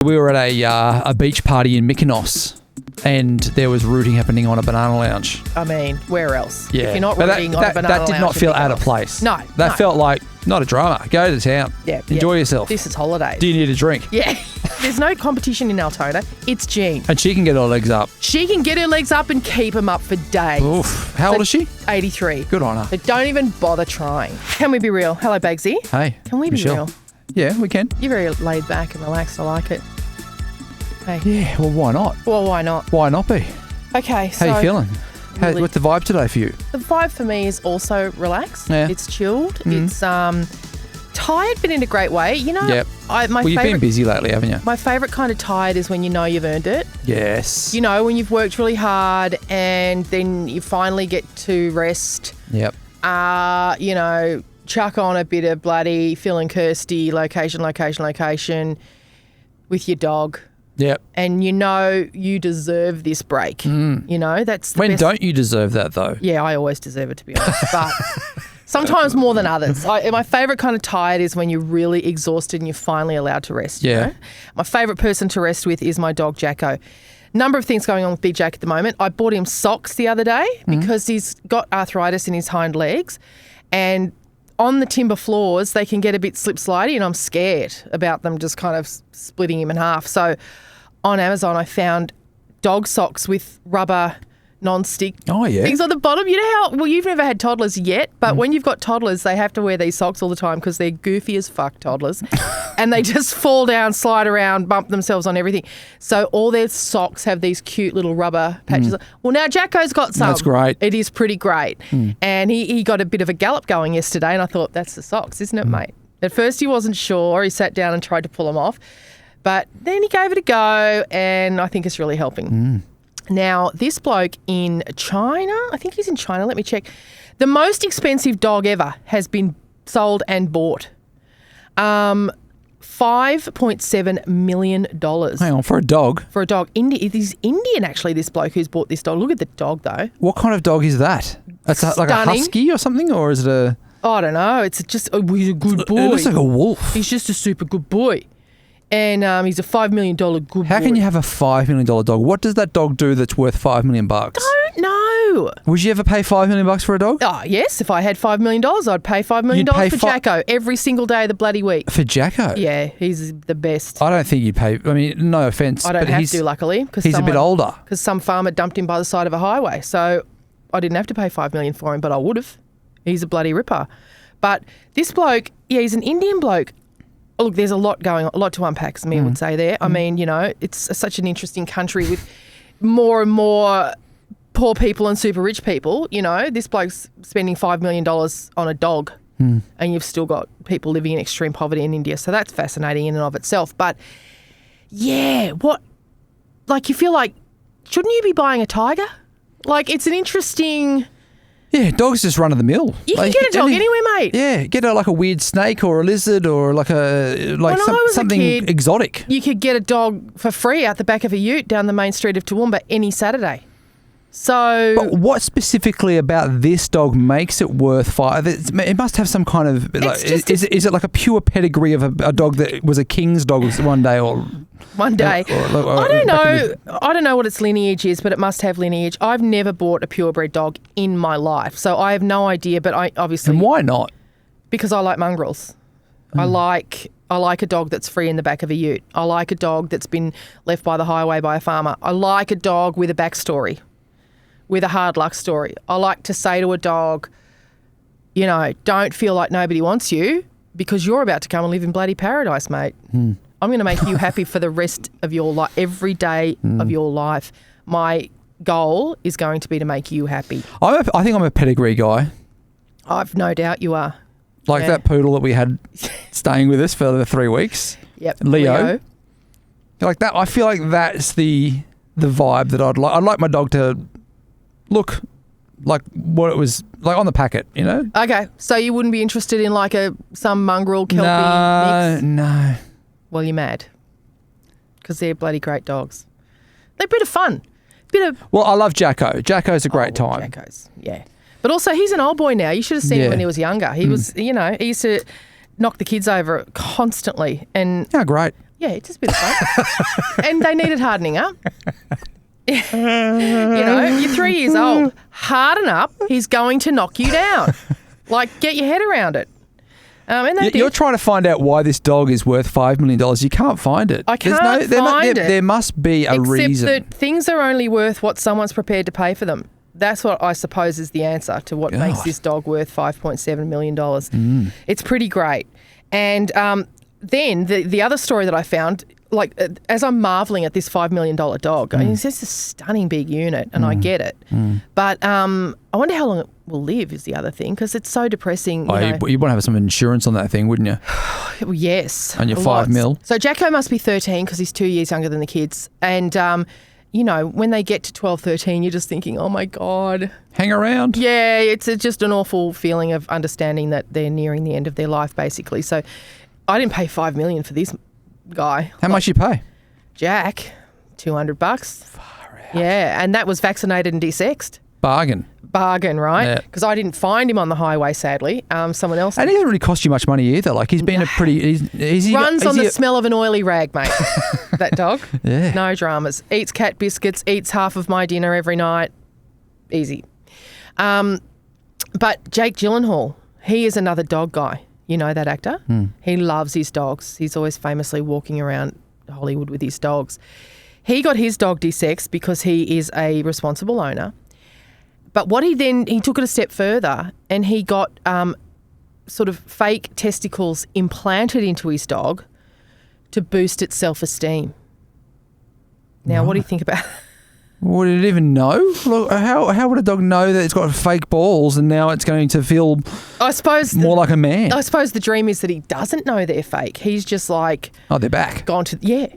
We were at a beach party in Mykonos, and there was rooting happening on a banana lounge. I mean, where else? Yeah. If you're not But rooting on a banana lounge. that did not feel out of place. No. That felt like, not a drama. Go to town. Yeah. Enjoy yourself. This is holidays. Do you need a drink? Yeah. There's no competition in Altona. It's Jean. And she can get her legs up. She can get her legs up and keep them up for days. Oof. How old is she? 83. Good on her. But don't even bother trying. Can we be real? Hello, Bagsy. Hey. Can we be Michelle. real? Yeah, we can. You're very laid back and relaxed. I like it. Hey. Yeah, well, why not? Well, why not? Why not be? Okay, so... How you feeling? Really, What's the vibe today for you? the vibe for me is also relaxed. Yeah. It's chilled. It's tired, but in a great way. You know, Yep. You've been busy lately, haven't you? My favourite kind of tired is when you know you've earned it. Yes. You know, when you've worked really hard and then you finally get to rest. Yep. You know, chuck on a bit of bloody Phil and Kirsty, location with your dog. Yep. And you know you deserve this break. You know, that's the When best. don't you deserve that, though? Yeah, I always deserve it, to be honest. But sometimes more than others. My favourite kind of tired is when you're really exhausted and you're finally allowed to rest. Yeah. You know? My favourite person to rest with is my dog, Jacko. Number of things going on with Big Jack at the moment. I bought him socks the other day because he's got arthritis in his hind legs, and on the timber floors they can get a bit slip-slidey, and I'm scared about them just kind of splitting him in half. So on Amazon I found dog socks with rubber non-stick things on the bottom. You know how, well, you've never had toddlers yet, but when you've got toddlers, they have to wear these socks all the time because they're goofy as fuck, toddlers. And they just fall down, slide around, bump themselves on everything. So all their socks have these cute little rubber patches. Well, now Jacko's got some. That's great. It is pretty great. And he got a bit of a gallop going yesterday, and I thought, that's the socks, isn't it, mate? At first he wasn't sure. He sat down and tried to pull them off. But then he gave it a go, and I think it's really helping. Now, this bloke in China, I think he's in China, let me check. The most expensive dog ever has been sold and bought. $5.7 million. Hang on, for a dog? For a dog. He's Indian, actually, this bloke who's bought this dog. Look at the dog, though. What kind of dog is that? It's like a husky or something, or is it a... I don't know. It's just, he's a good boy. It looks like a wolf. He's just a super good boy. And he's a $5 million good boy. How can you have a $5 million dog? What does that dog do that's worth $5 million? Don't know. Would you ever pay $5 million for a dog? Oh, yes. If I had $5 million, I'd pay $5 million for Jacko every single day of the bloody week. For Jacko? Yeah, he's the best. I don't think you'd pay... I mean, no offence. I don't have to, luckily. He's a bit older. Because some farmer dumped him by the side of a highway. So I didn't have to pay $5 million for him, but I would have. He's a bloody ripper. But this bloke, yeah, he's an Indian bloke. Oh, look, there's a lot going on, a lot to unpack, as Mia would say there. I mean, you know, it's such an interesting country with more and more poor people and super rich people. You know, this bloke's spending $5 million on a dog, and you've still got people living in extreme poverty in India. So that's fascinating in and of itself. But yeah, you feel like, shouldn't you be buying a tiger? Like, it's an interesting... Yeah, dogs just run of the mill. You can get a dog anywhere, mate. Yeah, get like a weird snake or a lizard or something exotic. You could get a dog for free out the back of a ute down the main street of Toowoomba any Saturday. So, but what specifically about this dog makes it worth $5? It must have some kind of... is it like a pure pedigree of a dog that was a king's dog one day or... One day. I don't know. I don't know what its lineage is, but it must have lineage. I've never bought a purebred dog in my life, so I have no idea, but I obviously... And why not? Because I like mongrels. I like a dog that's free in the back of a ute. I like a dog that's been left by the highway by a farmer. I like a dog with a backstory, with a hard luck story. I like to say to a dog, you know, don't feel like nobody wants you because you're about to come and live in bloody paradise, mate. I'm going to make you happy for the rest of your life, every day of your life. My goal is going to be to make you happy. I think I'm a pedigree guy. I've no doubt you are. Like that poodle that we had staying with us for the 3 weeks. Yep. Leo. Like that. I feel like that's the vibe that I'd like. I'd like my dog to look like what it was like on the packet, you know? Okay. So you wouldn't be interested in like some mongrel Kelpie mix? No. Well, you're mad. Because they're bloody great dogs. They're a bit of fun. Well, I love Jacko. Jacko's a great time. Jacko's, yeah. But also, he's an old boy now. You should have seen him when he was younger. He was, you know, he used to knock the kids over constantly. And how great. Yeah, it's just a bit of fun. And they needed hardening up. You know, you're 3 years old. Harden up. He's going to knock you down. Like, get your head around it. And they You're did. trying to find out why this dog is worth $5 million. You can't find it. I can't find it. There must be a reason. Except that things are only worth what someone's prepared to pay for them. That's what I suppose is the answer to what makes this dog worth $5.7 million. It's pretty great. And then the other story that I found, like as I'm marvelling at this $5 million dog, I mean, it's just a stunning big unit, and I get it. But I wonder how long it will live is the other thing, because it's so depressing. You'd want to have some insurance on that thing, wouldn't you? Well, yes. On your $5 mil. So Jacko must be 13 because he's 2 years younger than the kids. And, you know, when they get to 12, 13, you're just thinking, oh, my God. Hang around. Yeah, it's just an awful feeling of understanding that they're nearing the end of their life, basically. So I didn't pay $5 million for this guy. How much you pay? Jack, $200. Far out. Yeah, and that was vaccinated and desexed. Bargain. Bargain, right? Yeah. Because I didn't find him on the highway, sadly. Someone else And he doesn't really cost you much money either. Like, he's been a pretty... runs on the smell of an oily rag, mate. That dog. Yeah. No dramas. Eats cat biscuits, eats half of my dinner every night. Easy. But Jake Gyllenhaal, he is another dog guy. You know that actor? He loves his dogs. He's always famously walking around Hollywood with his dogs. He got his dog desexed because he is a responsible owner. But what he took it a step further, and he got sort of fake testicles implanted into his dog to boost its self-esteem. Now, what do you think about that? Would it even know? Look, how would a dog know that it's got fake balls and now it's going to feel more like a man? I suppose the dream is that he doesn't know they're fake. He's just like... Oh, they're back. Gone to... Yeah.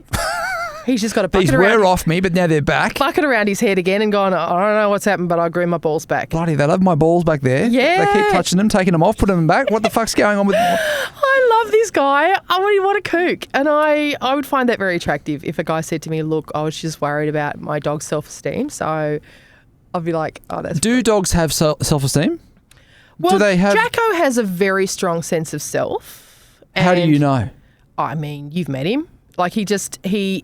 He's just got a bucket These were off me, but now they're back. Bucket around his head again and gone, I don't know what's happened, but I grew my balls back. Bloody, they love my balls back there. Yeah. They keep touching them, taking them off, putting them back. What the fuck's going on with... I love this guy. I mean, what a kook. And I would find that very attractive if a guy said to me, look, I was just worried about my dog's self-esteem. So I'd be like, oh, that's... Do dogs have self-esteem? Well, do they have... Jacko has a very strong sense of self. How do you know? I mean, you've met him. Like he's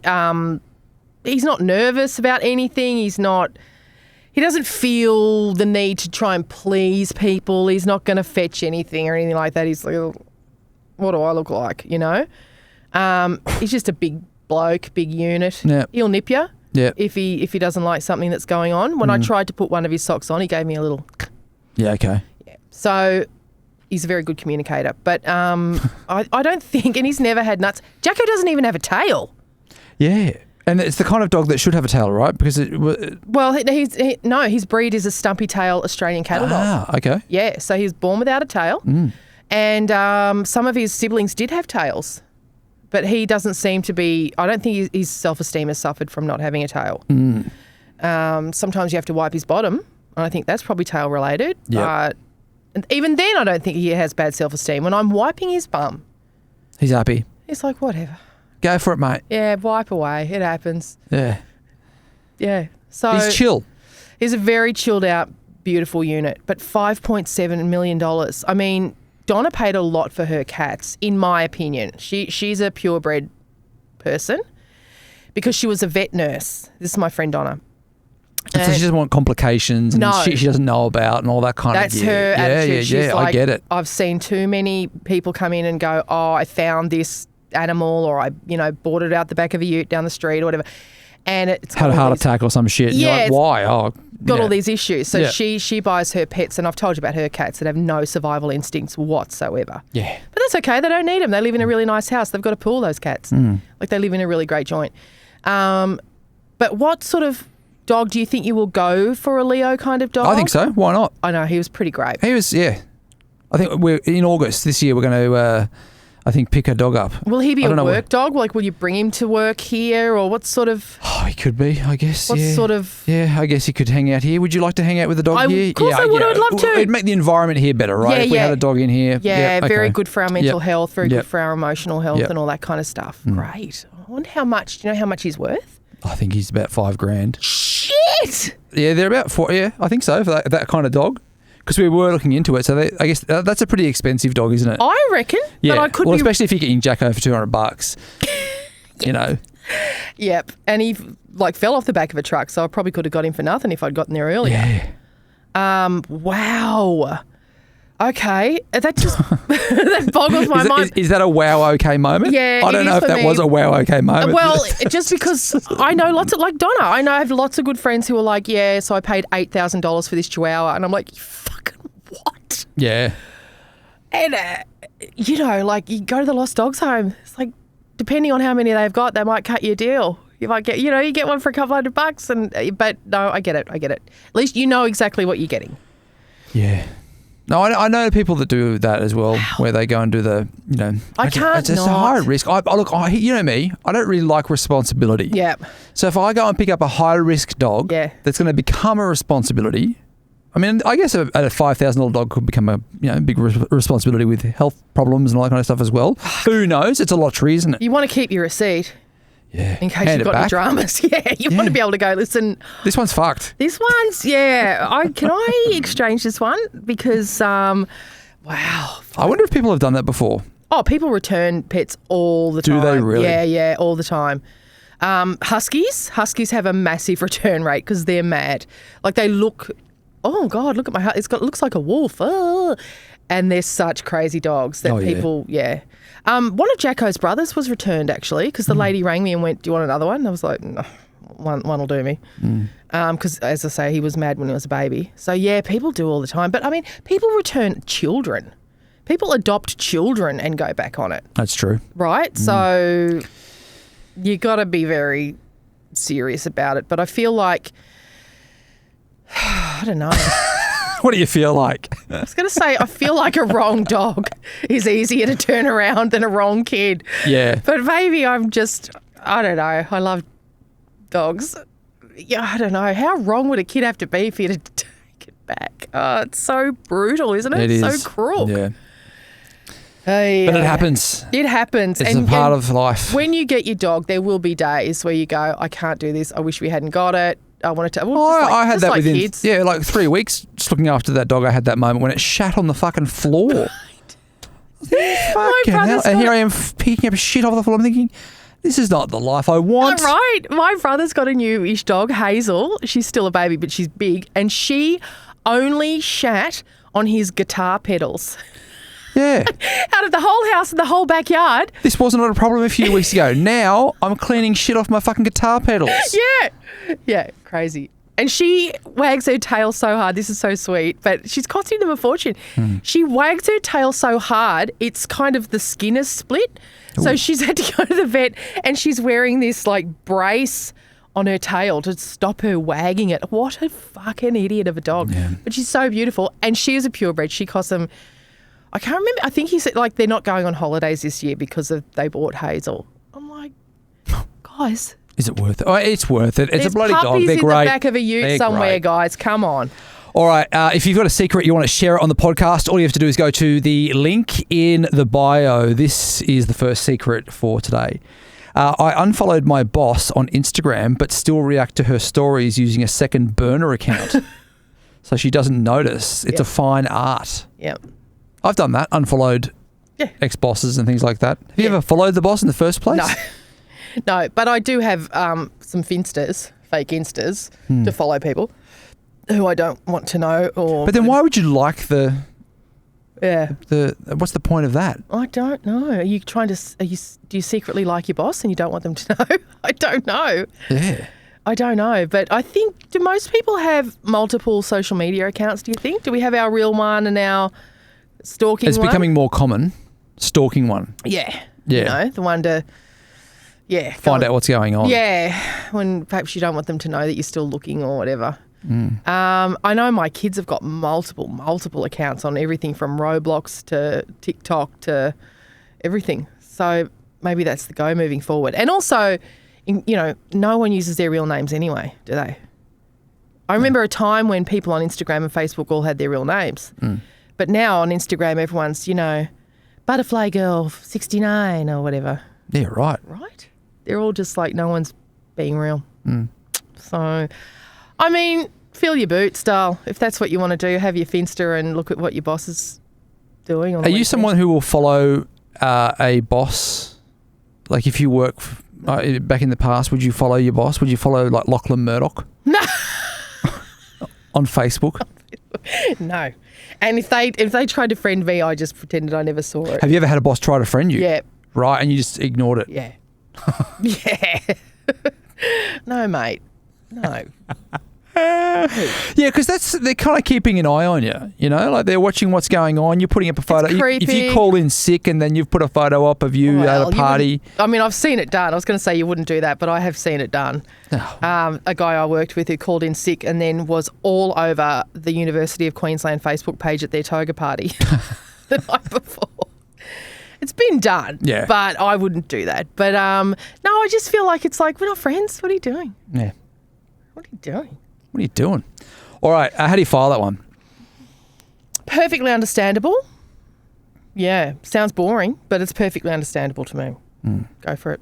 not nervous about anything. He doesn't feel the need to try and please people. He's not going to fetch anything or anything like that. He's like, oh, what do I look like, you know? He's just a big bloke, big unit. Yep. He'll nip you Yep. if he doesn't like something that's going on. When I tried to put one of his socks on, he gave me a little... Yeah, okay. Yeah. So he's a very good communicator. But I don't think... And he's never had nuts. Jacko doesn't even have a tail. Yeah. And it's the kind of dog that should have a tail, right? Because Well, his breed is a stumpy tail Australian cattle dog. Ah, okay. Yeah, so he was born without a tail. And some of his siblings did have tails. But he doesn't seem to be... I don't think his self-esteem has suffered from not having a tail. Sometimes you have to wipe his bottom. And I think that's probably tail-related. Yep. And even then, I don't think he has bad self-esteem. When I'm wiping his bum, He's happy. he's like, whatever. Go for it, mate. Yeah, wipe away. It happens. Yeah. Yeah. So He's chill. He's a very chilled out, beautiful unit. But $5.7 million. I mean, Donna paid a lot for her cats, in my opinion. She's a purebred person because she was a vet nurse. This is my friend Donna. And so she doesn't want complications and she doesn't know about and all that kind of... That's her attitude. She's like, I get it. I've seen too many people come in and go, oh, I found this animal, or I, bought it out the back of a ute down the street or whatever. And it's had a heart attack or some shit. And Yeah, you're like, why? Oh, got all these issues. So Yeah. she buys her pets, and I've told you about her cats that have no survival instincts whatsoever. Yeah. But that's okay. They don't need them. They live in a really nice house. They've got a pool, those cats. Like, they live in a really great joint. But what sort of dog do you think you will go for, a Leo kind of dog? I think so. Why not? I know. He was pretty great. He was, yeah. I think we're in August this year. We're going to, I think, pick a dog up. Will he be a work dog? Like, will you bring him to work here, or what sort of... Oh, he could be, I guess. What sort of... Yeah, I guess he could hang out here. Would you like to hang out with the dog here? Of course I would. I'd love to. It'd make the environment here better, right? If we had a dog in here. Yeah, very okay. good for our mental health, very good for our emotional health Yep. and all that kind of stuff. Great. I wonder how much... Do you know how much he's worth? I think he's about $5,000. Shit! Yeah, they're about $4,000. Yeah, I think so, for that kind of dog. Because we were looking into it, so I guess that's a pretty expensive dog, isn't it? I reckon. Yeah. But I could well, be... especially if you're getting Jacko for $200. you know. Yep. And he fell off the back of a truck, so I probably could have got him for nothing if I'd gotten there earlier. Yeah. Wow. Okay. That just that boggles my mind. Is that a wow okay moment? Yeah, I don't know if that was a wow okay moment. Well, just because I know lots of, like Donna, I have lots of good friends who are like, yeah, so I paid $8,000 for this chihuahua. And I'm like, you fucking what? Yeah. And, you go to the Lost Dogs home. It's like, depending on how many they've got, they might cut you a deal. You might get, you get one for a couple $100. But no, I get it. At least you know exactly what you're getting. Yeah. No, I know people that do that as well, where they go and do the, it's a high risk. You know me, I don't really like responsibility. Yeah. So if I go and pick up a high risk dog that's going to become a responsibility, I mean, I guess a $5,000 dog could become a big responsibility with health problems and all that kind of stuff as well. Who knows? It's a lottery, isn't it? You want to keep your receipt. Yeah. In case you've got any dramas. Yeah. You want to be able to go, listen. This one's fucked. Can I exchange this one? Because, wow. I wonder if people have done that before. Oh, people return pets all the time. Do they really? Yeah, all the time. Huskies have a massive return rate because they're mad. Like they look, oh God, look at my heart. It looks like a wolf. Oh. And they're such crazy dogs that people. One of Jacko's brothers was returned actually because the lady rang me and went, do you want another one? And I was like, no, one will do me. Because as I say, he was mad when he was a baby. So yeah, people do all the time. But I mean, people return children. People adopt children and go back on it. That's true. Right? So you got to be very serious about it. But I feel like, I don't know. What do you feel like? I was going to say, I feel like a wrong dog is easier to turn around than a wrong kid. Yeah. But maybe I don't know. I love dogs. Yeah, I don't know. How wrong would a kid have to be for you to take it back? Oh, it's so brutal, isn't it? It is. So cruel. Yeah. But it happens. It happens. It's a part of life. When you get your dog, there will be days where you go, I can't do this. I wish we hadn't got it. I wanted to. Well, I had that within kids. 3 weeks. Just looking after that dog, I had that moment when it shat on the fucking floor. Fucking hell. And here I am picking up shit off the floor. I'm thinking, this is not the life I want. Right. My brother's got a new-ish dog, Hazel. She's still a baby, but she's big, and she only shat on his guitar pedals. Yeah. Out of the whole house and the whole backyard. This wasn't a problem a few weeks ago. Now I'm cleaning shit off my fucking guitar pedals. Yeah, crazy. And she wags her tail so hard. This is so sweet, but she's costing them a fortune. She wags her tail so hard, it's kind of the skin is split. Ooh. So she's had to go to the vet and she's wearing this brace on her tail to stop her wagging it. What a fucking idiot of a dog. Yeah. But she's so beautiful. And she is a purebred. She cost them, I can't remember. I think he said they're not going on holidays this year because they bought Hazel. I'm like, guys. Is it worth it? Oh, it's worth it. It's a bloody dog. They're puppies great. In the back of a ute somewhere, guys. Come on. All right. If you've got a secret you want to share it on the podcast, all you have to do is go to the link in the bio. This is the first secret for today. I unfollowed my boss on Instagram, but still react to her stories using a second burner account. So she doesn't notice. It's a fine art. Yep. I've done that. Unfollowed ex-bosses and things like that. Have you ever followed the boss in the first place? No, but I do have some finsters, fake instas, to follow people who I don't want to know. But then why would you like the... Yeah. What's the point of that? I don't know. Are you trying to... do you secretly like your boss and you don't want them to know? I don't know. Yeah. I don't know. But I think, do most people have multiple social media accounts, do you think? Do we have our real one and our stalking one? It's becoming more common. Stalking one. Yeah. Yeah. The one to... Yeah. Find out what's going on. Yeah. When perhaps you don't want them to know that you're still looking or whatever. I know my kids have got multiple accounts on everything from Roblox to TikTok to everything. So maybe that's the go moving forward. And also, no one uses their real names anyway, do they? I remember a time when people on Instagram and Facebook all had their real names. But now on Instagram, everyone's, Butterfly Girl 69 or whatever. Yeah, right. Right? They're all just no one's being real. So... I mean, fill your boots, style. If that's what you want to do, have your finster and look at what your boss is doing. Are you someone who will follow a boss? Like if you work back in the past, would you follow your boss? Would you follow like Lachlan Murdoch? No. On Facebook? No. And if they tried to friend me, I just pretended I never saw it. Have you ever had a boss try to friend you? Yeah. Right, and you just ignored it? Yeah. Yeah. No, mate. No. Yeah, because they're kind of keeping an eye on you, you know, like they're watching what's going on. You're putting up a photo. It's creepy. If you call in sick and then you've put a photo up of you at a party. I mean, I've seen it done. I was going to say you wouldn't do that, but I have seen it done. Oh. A guy I worked with who called in sick and then was all over the University of Queensland Facebook page at their toga party the night before. It's been done, yeah, but I wouldn't do that. But no, I just feel like it's like, we're not friends. What are you doing? Yeah. What are you doing? What are you doing? All right, how do you file that one? Perfectly understandable. Yeah, sounds boring, but it's perfectly understandable to me. Go for it.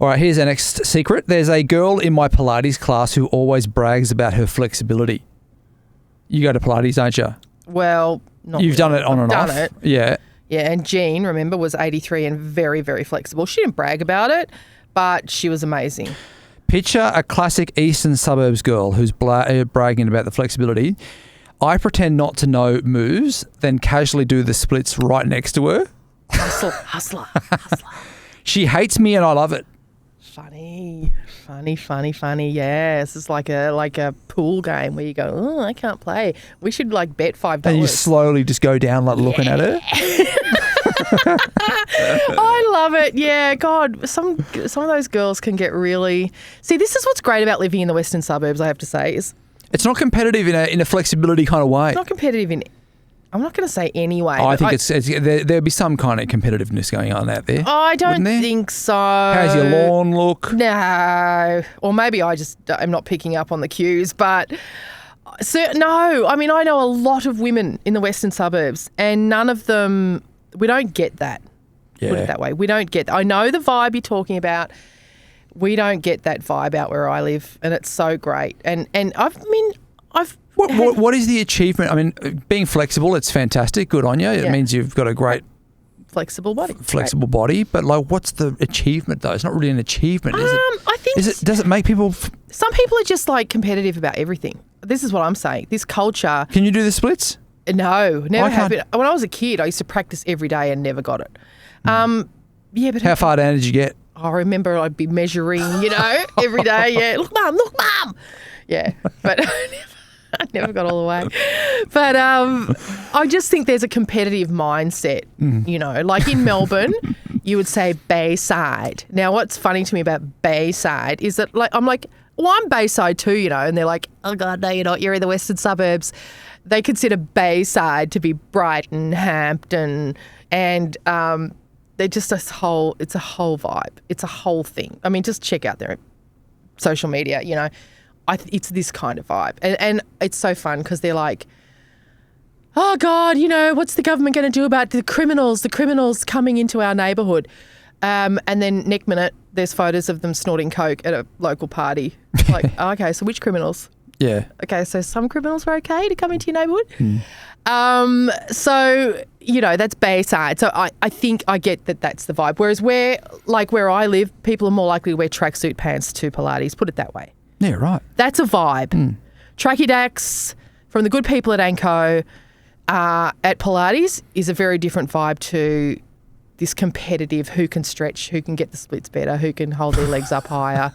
All right, here's our next secret. There's a girl in my Pilates class who always brags about her flexibility. You go to Pilates, don't you? Well, not You've done it on and off. Done it. Yeah. Yeah, and Jean, remember, was 83 and very, very flexible. She didn't brag about it, but she was amazing. Picture a classic eastern suburbs girl who's bragging about the flexibility. I pretend not to know moves, then casually do the splits right next to her. Hustler. She hates me and I love it. Funny. Yeah, this is like a pool game where you go, oh, I can't play. We should like bet $5. And you slowly just go down like looking at her. I love it. Yeah, God, some of those girls can get really... See, this is what's great about living in the western suburbs, I have to say, is... It's not competitive in a flexibility kind of way. It's not competitive in... I'm not going to say any way. I think there'd be some kind of competitiveness going on out there. I don't think so. How's your lawn look? No. Or maybe I just am not picking up on the cues, but... no, I mean, I know a lot of women in the western suburbs and none of them... We don't get that. Yeah. Put it that way. We don't get... I know the vibe you're talking about. We don't get that vibe out where I live, and it's so great. And I've... What is the achievement? I mean, being flexible, it's fantastic. Good on you. It means you've got a great... Flexible body. Flexible body. But, like, what's the achievement, though? It's not really an achievement, is it? I think... Does it make people... Some people are just, like, competitive about everything. This is what I'm saying. This culture... Can you do the splits? No, never have it. When I was a kid, I used to practice every day and never got it. Yeah, but... How far down did you get? I remember I'd be measuring, every day. Yeah, look, Mum. Yeah, but I never got all the way. But I just think there's a competitive mindset, like in Melbourne, you would say Bayside. Now, what's funny to me about Bayside is that I'm like, well, I'm Bayside too, and they're like, oh God, no, you're not. You're in the western suburbs. They consider Bayside to be Brighton, Hampton, and they're just it's a whole vibe. It's a whole thing. I mean, just check out their social media, it's this kind of vibe. And it's so fun because they're like, oh God, what's the government going to do about the criminals coming into our neighbourhood? And then next minute, there's photos of them snorting coke at a local party. Like, okay, so which criminals? Yeah. Okay, so some criminals are okay to come into your neighbourhood. So, that's Bayside. So I think I get that that's the vibe. Whereas where I live, people are more likely to wear tracksuit pants to Pilates, put it that way. Yeah, right. That's a vibe. Tracky Dacks from the good people at Anco at Pilates is a very different vibe to this competitive who can stretch, who can get the splits better, who can hold their legs up higher.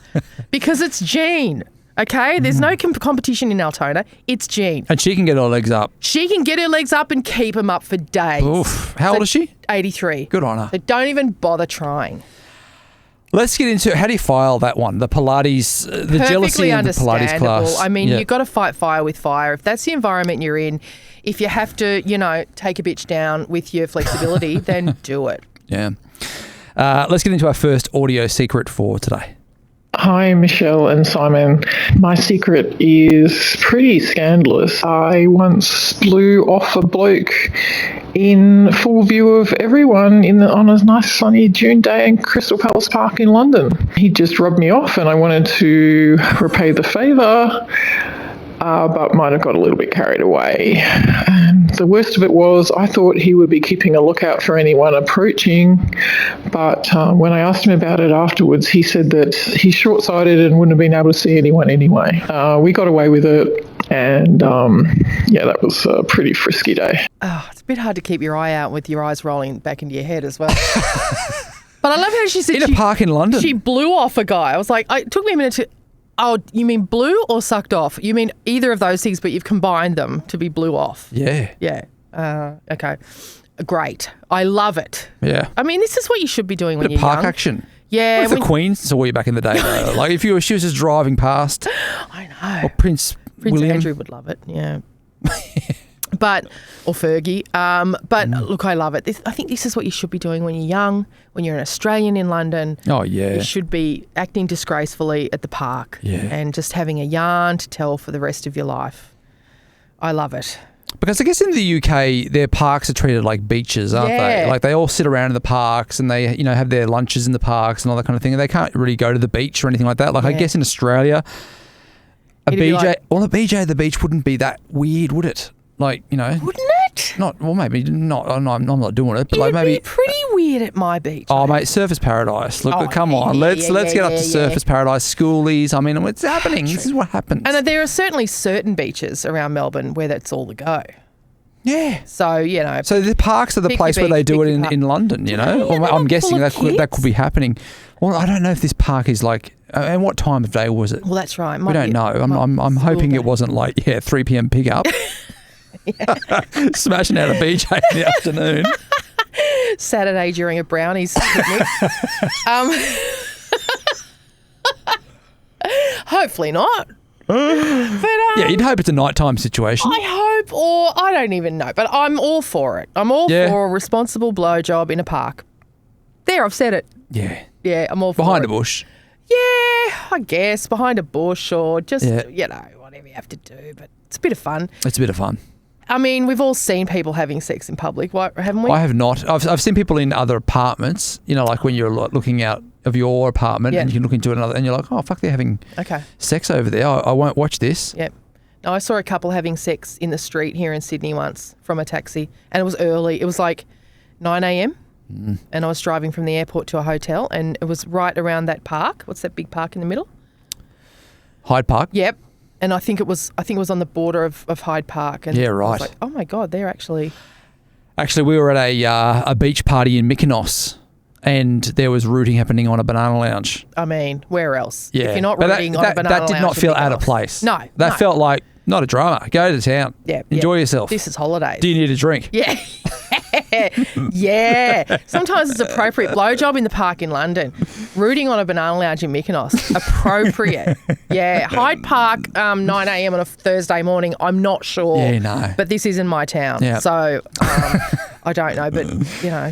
Because it's Jean. Okay, there's no competition in Altona. It's Jean. And she can get her legs up. She can get her legs up and keep them up for days. Oof. How old is she? 83. Good on her. So don't even bother trying. Let's get into how do you file that one? The Pilates, the jealousy in the Pilates class. I mean, you've got to fight fire with fire. If that's the environment you're in, if you have to, take a bitch down with your flexibility, then do it. Yeah. Let's get into our first audio secret for today. Hi, Michelle and Simon. My secret is pretty scandalous. I once blew off a bloke in full view of everyone on a nice sunny June day in Crystal Palace Park in London. He just rubbed me off and I wanted to repay the favour, but might have got a little bit carried away. The worst of it was I thought he would be keeping a lookout for anyone approaching, but when I asked him about it afterwards, he said that he's short-sighted and wouldn't have been able to see anyone anyway. We got away with it, and that was a pretty frisky day. Oh, it's a bit hard to keep your eye out with your eyes rolling back into your head as well. But I love how she said in a park in London. She blew off a guy. I was like, it took me a minute to... Oh, you mean blew or sucked off? You mean either of those things, but you've combined them to be blew off. Yeah. Yeah. Okay. Great. I love it. Yeah. I mean, this is what you should be doing when you're park young. action. Yeah. What if the Queen saw you back in the day, though? Like if she was just driving past. I know. Or Prince William. Andrew would love it, yeah. Or Fergie. But look, I love it. I think this is what you should be doing when you're young, when you're an Australian in London. Oh, yeah. You should be acting disgracefully at the park and just having a yarn to tell for the rest of your life. I love it. Because I guess in the UK, their parks are treated like beaches, aren't they? Like they all sit around in the parks and they, have their lunches in the parks and all that kind of thing. And they can't really go to the beach or anything like that. Like I guess in Australia, a BJ at the beach wouldn't be that weird, would it? Like, Wouldn't it? Maybe not. I'm not doing it, but It'd like maybe be pretty weird at my beach. Oh, mate, Surfers Paradise. Look, come on, let's get up to Surfers Paradise. Schoolies. I mean, what's happening? This is what happens. And there are certainly certain beaches around Melbourne where that's all the go. Yeah. So So the parks are the place where they do it in London. I'm guessing that could be happening. Well, I don't know if this park is like. And what time of day was it? Well, that's right. We don't know. I'm hoping it wasn't like 3 p.m. pickup. Smashing out a BJ in the afternoon. Saturday during a brownies picnic. Hopefully not. But you'd hope it's a nighttime situation. I hope, or I don't even know. But I'm all for it. I'm all for a responsible blowjob in a park. There, I've said it. Yeah. Yeah, I'm all for Behind it. a bush. Yeah, I guess behind a bush or just whatever you have to do. But it's a bit of fun. It's a bit of fun. I mean, we've all seen people having sex in public, haven't we? I have not. I've seen people in other apartments, like when you're looking out of your apartment and you can look into another and you're like, oh, fuck, they're having sex over there. I won't watch this. Yep. No, I saw a couple having sex in the street here in Sydney once from a taxi and it was early. It was like 9 a.m. And I was driving from the airport to a hotel and it was right around that park. What's that big park in the middle? Hyde Park? Yep. And I think it was on the border of Hyde Park. And yeah, right. I was like, oh my God, they're actually... Actually, we were at a beach party in Mykonos and there was rooting happening on a banana lounge. I mean, where else? Yeah. If you're not rooting on a banana lounge. That did not feel out of place. No. That felt like, not a drama. Go to town. Yeah. Enjoy yourself. This is holidays. Do you need a drink? Yeah. Yeah. Sometimes it's appropriate. Blowjob in the park in London. Rooting on a banana lounge in Mykonos. Appropriate. Yeah. Hyde Park, 9 a.m. on a Thursday morning. I'm not sure. Yeah, no. But this is in my town. Yeah. So I don't know. But,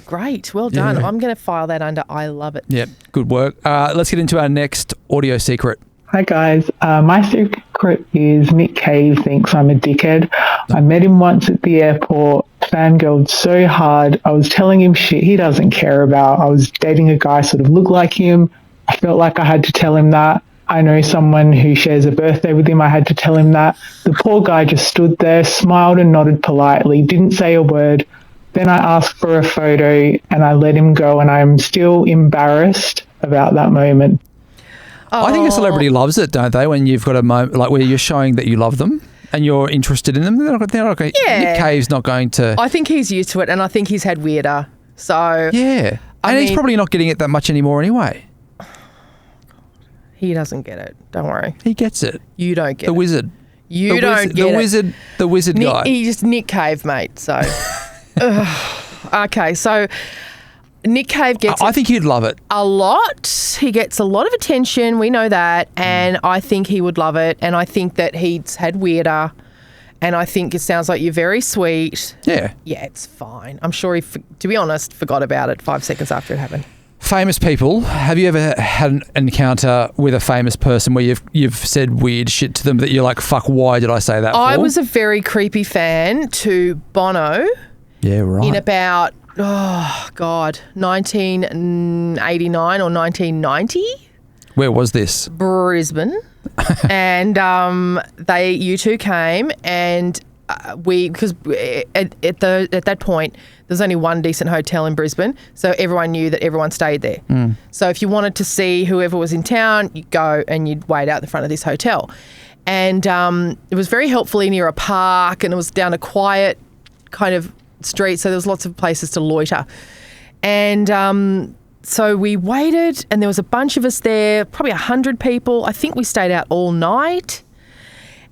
great. Well done. Yeah. I'm going to file that under I love it. Yep. Good work. Let's get into our next audio secret. Hi guys, my secret is Nick Cave thinks I'm a dickhead. I met him once at the airport, fangirled so hard. I was telling him shit he doesn't care about. I was dating a guy sort of looked like him. I felt like I had to tell him that. I know someone who shares a birthday with him. I had to tell him that. The poor guy just stood there, smiled and nodded politely, didn't say a word. Then I asked for a photo and I let him go and I'm still embarrassed about that moment. I think a celebrity loves it, don't they? When you've got a moment like where you're showing that you love them and you're interested in them. They're not going. Yeah. Nick Cave's not going to. I think he's used to it, and I think he's had weirder. So yeah, and he's probably not getting it that much anymore anyway. He doesn't get it. Don't worry. He gets it. You don't get the it. Wizard. You don't get it. The wizard guy. He's just Nick Cave, mate. So okay, so. Nick Cave gets I think he'd love it. A lot. He gets a lot of attention. We know that. And I think he would love it. And I think that he's had weirder. And I think it sounds like you're very sweet. Yeah. Yeah, it's fine. I'm sure he, to be honest, forgot about it 5 seconds after it happened. Famous people. Have you ever had an encounter with a famous person where you've said weird shit to them that you're like, fuck, why did I say that I was a very creepy fan to Bono. Yeah, right. In about... 1989 or 1990. Where was this? Brisbane. And you two came and because at that point there's only one decent hotel in Brisbane, so everyone knew that everyone stayed there. So if you wanted to see whoever was in town, you'd go and you'd wait out the front of this hotel. And it was very helpfully near a park, and it was down a quiet kind of street, so there was lots of places to loiter. And so we waited, and there was a bunch of us there, probably 100 people. I think we stayed out all night.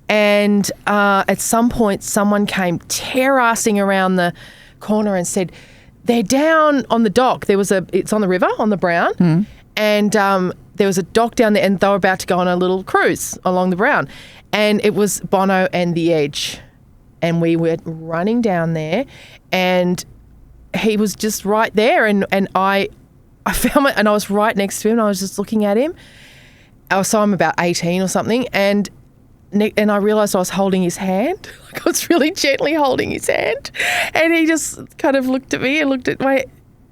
And at some point, someone came tear-assing around the corner and said, they're down on the dock. It's on the river, on the Brown. And there was a dock down there, and they were about to go on a little cruise along the Brown. And it was Bono and The Edge. And we were running down there, and he was just right there. And I found it, and I was right next to him, and I was just looking at him. So I'm about 18 or something, and I realised I was holding his hand. Like I was really gently holding his hand. And he just kind of looked at me and looked at my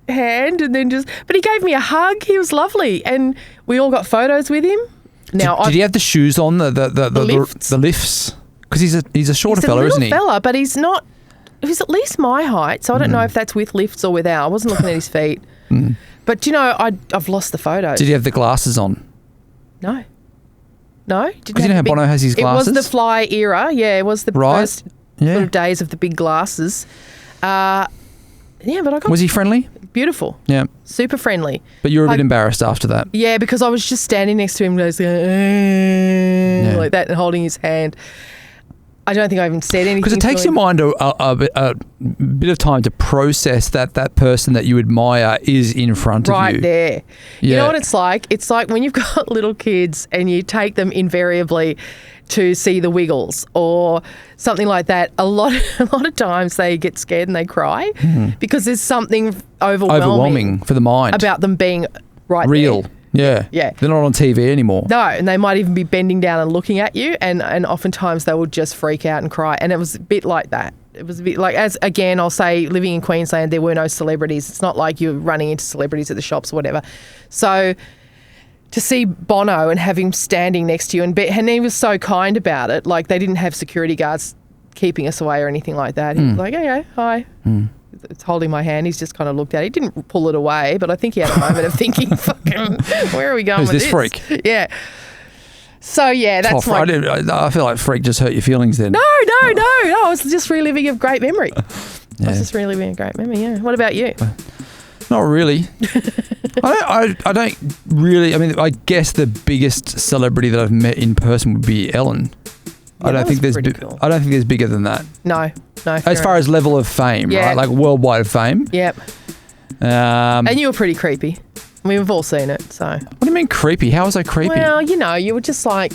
hand, and then but he gave me a hug. He was lovely. And we all got photos with him. Now, did he have the shoes on, the lifts? Because he's a shorter fella, isn't he? He's a little fella, but he's not, he's at least my height. So I don't know if that's with lifts or without. I wasn't looking at his feet. But, I've lost the photos. Did he have the glasses on? No. No. Because you know how Bono has his glasses? It was the Fly era. Yeah, it was the first sort of days of the big glasses. But I got... Was he friendly? Beautiful. Yeah. Super friendly. But you were a bit embarrassed after that. Yeah, because I was just standing next to him like that and holding his hand. I don't think I even said anything. Because it takes your mind a bit of time to process that person that you admire is in front of you. Right there. Yeah. You know what it's like? It's like when you've got little kids and you take them invariably to see the Wiggles or something like that. A lot of times they get scared and they cry because there's something overwhelming for the mind about them being right real. There. Yeah. Yeah. They're not on TV anymore. No, and they might even be bending down and looking at you, and oftentimes they will just freak out and cry. And it was a bit like that. It was a bit like, as again, I'll say, living in Queensland, there were no celebrities. It's not like you're running into celebrities at the shops or whatever. So to see Bono and have him standing next to you, and he was so kind about it. Like, they didn't have security guards keeping us away or anything like that. He was like, okay, hi. It's holding my hand. He's just kind of looked at it. He didn't pull it away, but I think he had a moment of thinking, fucking, where are we going with this? Who's this freak? Yeah. So, yeah, that's I feel like freak just hurt your feelings then. No. I was just reliving a great memory. Yeah. What about you? Not really. I don't really. I mean, I guess the biggest celebrity that I've met in person would be Ellen. Yeah, I don't think there's bigger than that. No. As far as level of fame, right? Like worldwide fame. Yep. And you were pretty creepy. I mean, we've all seen it, so. What do you mean creepy? How was I creepy? Well, you were just like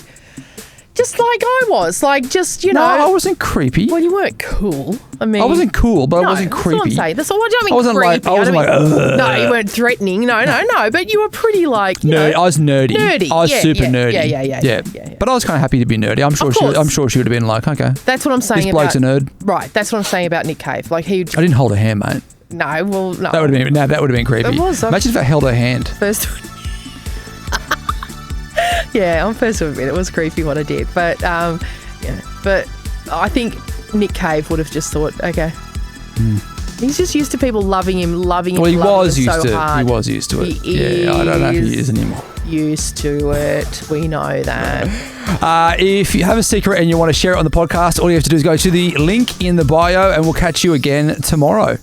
I was. Like, just, No, I wasn't creepy. Well, you weren't cool. I mean. I wasn't cool, but I wasn't creepy. That's all I'm saying. I don't mean creepy. I wasn't like, no, you weren't threatening. No. But you were pretty like, I was nerdy. Nerdy. I was super nerdy. Yeah. But I was kind of happy to be nerdy. I'm sure she would have been like, okay. That's what I'm saying. This bloke's a nerd. Right. That's what I'm saying about Nick Cave. Like, I didn't hold her hand, mate. No. Well, no. That would have been creepy. It was. Imagine if I held her hand. Yeah, I'm first to admit it was creepy what I did, but but I think Nick Cave would have just thought, okay, he's just used to people loving him. Well, he was used to. Hard. He was used to it. He I don't know if he is anymore. Used to it. We know that. If you have a secret and you want to share it on the podcast, all you have to do is go to the link in the bio, and we'll catch you again tomorrow.